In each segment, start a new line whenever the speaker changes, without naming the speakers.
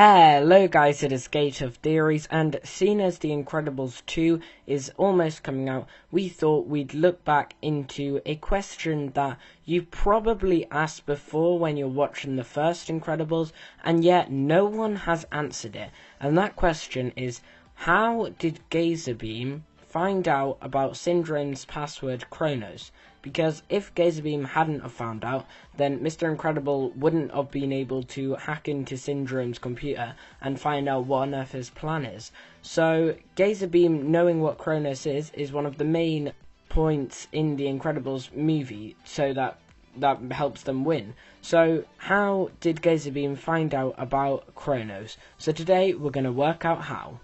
Hello guys, it is Gate of Theories, and seeing as The Incredibles 2 is almost coming out, we thought we'd look back into a question that you probably asked before when you're watching the first Incredibles, and yet no one has answered it. And that question is, how did GAZERBEAM find out about Syndrome's password Kronos? Because if GAZERBEAM hadn't have found out, then Mr. Incredible wouldn't have been able to hack into Syndrome's computer and find out what on earth his plan is. So GAZERBEAM knowing what Kronos is one of the main points in the Incredibles movie, so that helps them win. So how did GAZERBEAM find out about Kronos? So today we're going to work out how.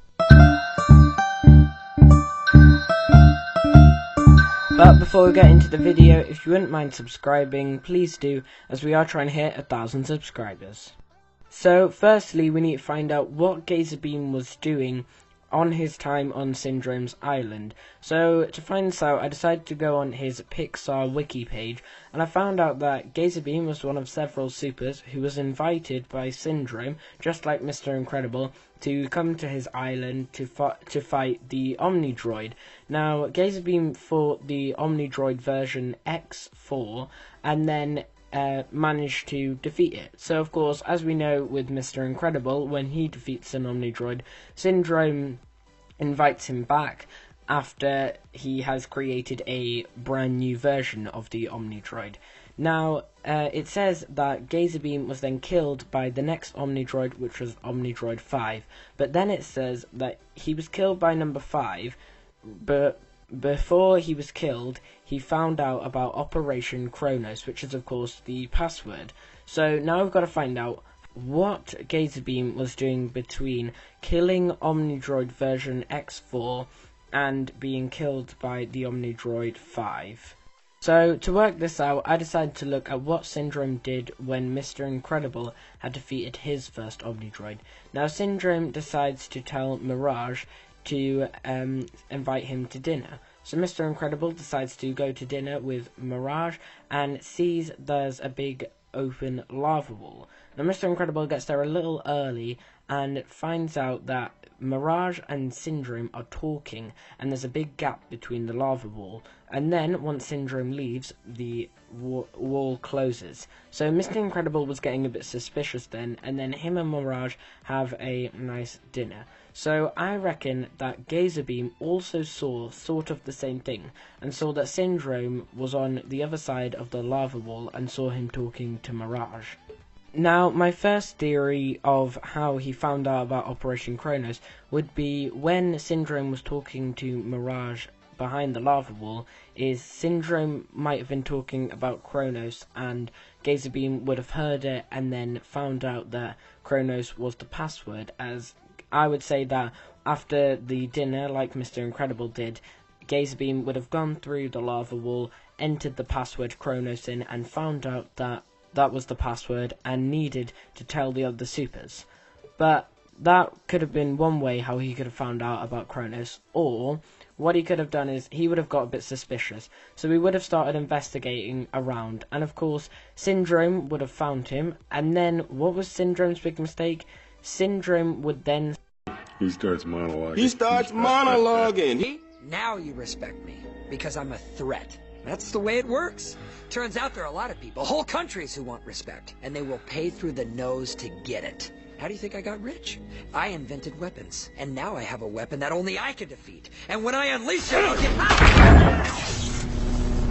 But before we get into the video, if you wouldn't mind subscribing, please do, as we are trying to hit 1,000 subscribers. So firstly, we need to find out what GAZERBEAM was doing on his time on Syndrome's island. So to find this out, I decided to go on his Pixar wiki page, and I found out that GAZERBEAM was one of several supers who was invited by Syndrome, just like Mr. Incredible, to come to his island to fight the Omnidroid. Now, GAZERBEAM fought the Omnidroid version X4, and then managed to defeat it. So of course, as we know with Mr. Incredible, when he defeats an Omnidroid, Syndrome invites him back after he has created a brand new version of the Omnidroid. Now, it says that GAZERBEAM was then killed by the next Omnidroid, which was Omnidroid 5. But then it says that he was killed by number 5, but before he was killed, he found out about Operation Kronos, which is of course the password. So now we've got to find out what GAZERBEAM was doing between killing Omnidroid version X4 and being killed by the Omnidroid 5. So to work this out, I decided to look at what Syndrome did when Mr. Incredible had defeated his first Omnidroid. Now Syndrome decides to tell Mirage to invite him to dinner. So Mr. Incredible decides to go to dinner with Mirage and sees there's a big open lava wall. Now Mr. Incredible gets there a little early and finds out that Mirage and Syndrome are talking, and there's a big gap between the lava wall. And then once Syndrome leaves, the wall closes. So Mr. Incredible was getting a bit suspicious then, and then him and Mirage have a nice dinner. So I reckon that GAZERBEAM also saw sort of the same thing, and saw that Syndrome was on the other side of the lava wall and saw him talking to Mirage. Now, my first theory of how he found out about Operation Kronos would be when Syndrome was talking to Mirage behind the lava wall, is Syndrome might have been talking about Kronos, and GAZERBEAM would have heard it and then found out that Kronos was the password, as I would say that after the dinner, like Mr. Incredible did, GAZERBEAM would have gone through the lava wall, entered the password Kronos in, and found out that that was the password and needed to tell the other supers. But that could have been one way how he could have found out about Kronos, or what he could have done is he would have got a bit suspicious, so he would have started investigating around, and of course Syndrome would have found him, and then what was Syndrome's big mistake? Syndrome would then...
He starts monologuing.
Now you respect me, because I'm a threat. That's the way it works. Turns out there are a lot of people, whole countries, who want respect, and they will pay through the nose to get it. How do you think I got rich? I invented weapons, and now I have a weapon that only I can defeat. And when I unleash it, I'll get...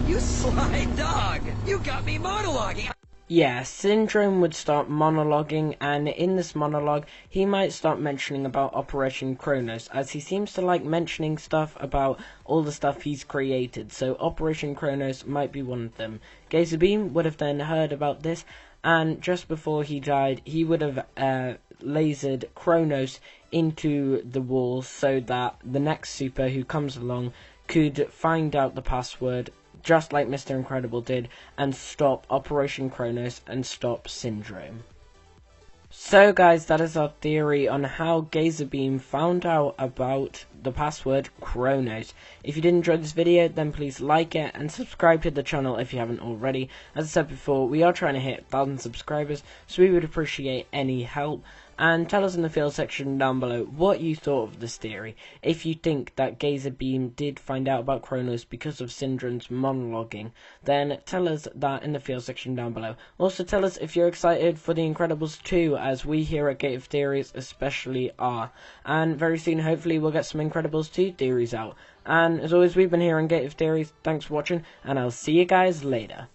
You sly dog! You got me monologuing!
Yeah, Syndrome would start monologuing, and in this monologue, he might start mentioning about Operation Kronos, as he seems to like mentioning stuff about all the stuff he's created, so Operation Kronos might be one of them. GAZERBEAM would have then heard about this, and just before he died, he would have lasered Kronos into the wall so that the next super who comes along could find out the password, just like Mr. Incredible did, and stop Operation Kronos and stop Syndrome. So guys, that is our theory on how GAZERBEAM found out about the password Kronos. If you did enjoy this video, then please like it and subscribe to the channel if you haven't already. As I said before, we are trying to hit 1,000 subscribers, so we would appreciate any help. and tell us in the field section down below what you thought of this theory. If you think that GAZERBEAM did find out about Kronos because of Syndrome's monologuing, then tell us that in the field section down below. Also tell us if you're excited for The Incredibles 2, as we here at Gate of Theories especially are. And very soon, hopefully, we'll get some Incredibles 2 theories out. And as always, we've been here on Gate of Theories. Thanks for watching, and I'll see you guys later.